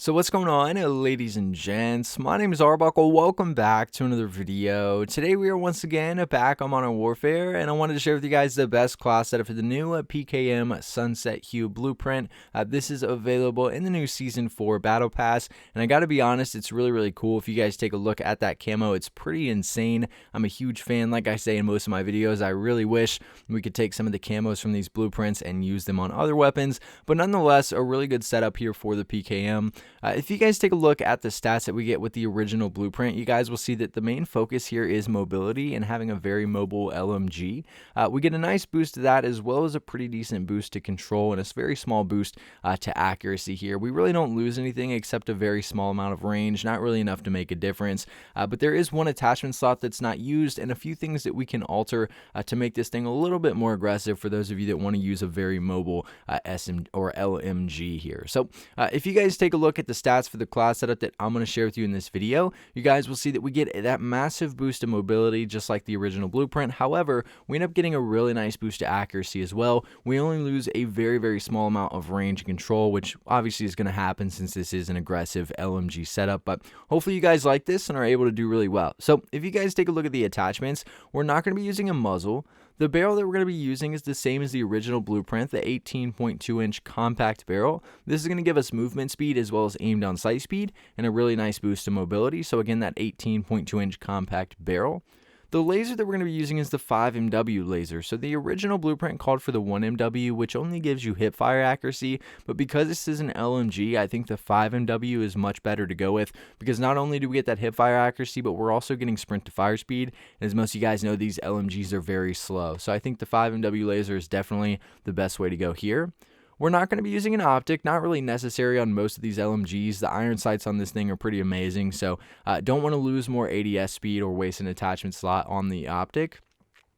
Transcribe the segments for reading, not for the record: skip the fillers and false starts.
So what's going on, ladies and gents? My name is Arbuckle. Welcome back to another video. Today we are once again back on Modern Warfare, and I wanted to share with you guys the best class setup for the new PKM Sunset Hue blueprint. This is available in the new Season 4 Battle Pass, and I gotta be honest, it's really cool. If you guys take a look at that camo, it's pretty insane. I'm a huge fan, like I say in most of my videos. I really wish we could take some of the camos from these blueprints and use them on other weapons, but nonetheless, a really good setup here for the PKM. If you guys take a look at the stats that we get with the original blueprint, you guys will see that the main focus here is mobility and having a very mobile LMG. We get a nice boost to that, as well as a pretty decent boost to control and a very small boost to accuracy here. We really don't lose anything except a very small amount of range, not really enough to make a difference. But there is one attachment slot that's not used and a few things that we can alter to make this thing a little bit more aggressive for those of you that want to use a very mobile SM or LMG here. So if you guys take a look at the stats for the class setup that I'm going to share with you in this video, you guys will see that we get that massive boost of mobility just like the original blueprint. However, we end up getting a really nice boost to accuracy as well. We only lose a very small amount of range and control, which obviously is going to happen since this is an aggressive LMG setup, but hopefully you guys like this and are able to do really well. So if you guys take a look at the attachments, we're not going to be using a muzzle. The barrel that we're going to be using is the same as the original blueprint, the 18.2-inch compact barrel. This is going to give us movement speed as well as aim down sight speed and a really nice boost to mobility. So again, that 18.2-inch compact barrel. The laser that we're going to be using is the 5MW laser. So the original blueprint called for the 1MW, which only gives you hip fire accuracy, but because this is an LMG, I think the 5MW is much better to go with, because not only do we get that hip fire accuracy, but we're also getting sprint to fire speed. And as most of you guys know, these LMGs are very slow. So I think the 5MW laser is definitely the best way to go here. We're not going to be using an optic, not really necessary on most of these LMGs. The iron sights on this thing are pretty amazing, so don't want to lose more ADS speed or waste an attachment slot on the optic.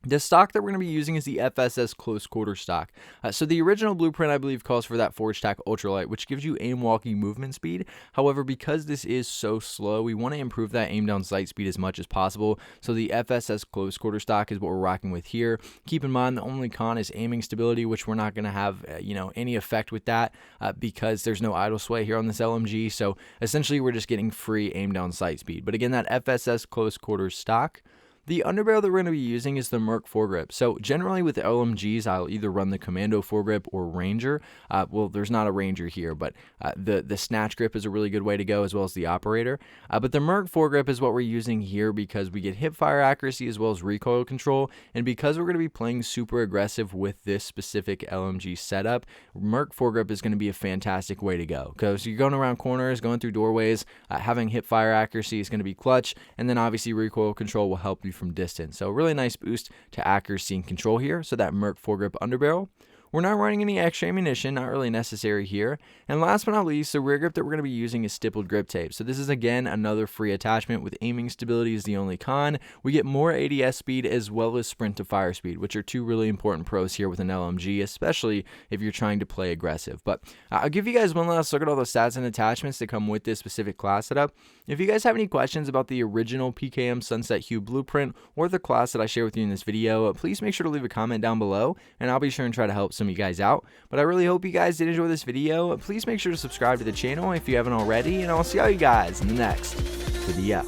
The stock that we're going to be using is the FSS close quarter stock. So the original blueprint, I believe, calls for that Forge Tack Ultralight, which gives you aim walking movement speed. However, because this is so slow, we want to improve that aim down sight speed as much as possible. So the FSS close quarter stock is what we're rocking with here. Keep in mind, the only con is aiming stability, which we're not going to have any effect with that because there's no idle sway here on this LMG. So essentially, we're just getting free aim down sight speed. But again, that FSS close quarter stock. The underbarrel that we're going to be using is the Merc foregrip. So generally with LMGs, I'll either run the Commando foregrip or Ranger. Well, there's not a Ranger here, but the Snatch grip is a really good way to go, as well as the Operator. But the Merc foregrip is what we're using here because we get hip fire accuracy as well as recoil control. And because we're going to be playing super aggressive with this specific LMG setup, Merc foregrip is going to be a fantastic way to go. Because you're going around corners, going through doorways, having hip fire accuracy is going to be clutch. And then obviously recoil control will help you from distance. So really nice boost to accuracy and control here. So that Merc foregrip underbarrel. We're not running any extra ammunition, not really necessary here. And last but not least, the rear grip that we're going to be using is stippled grip tape. So this is again another free attachment with aiming stability is the only con. We get more ADS speed as well as sprint to fire speed, which are two really important pros here with an LMG, especially if you're trying to play aggressive. But I'll give you guys one last look at all the stats and attachments that come with this specific class setup. If you guys have any questions about the original PKM Sunset Hue blueprint or the class that I share with you in this video, please make sure to leave a comment down below, and I'll be sure and try to help some of you guys out. But I really hope you guys did enjoy this video. Please make sure to subscribe to the channel if you haven't already, and I'll see all you guys in the next video.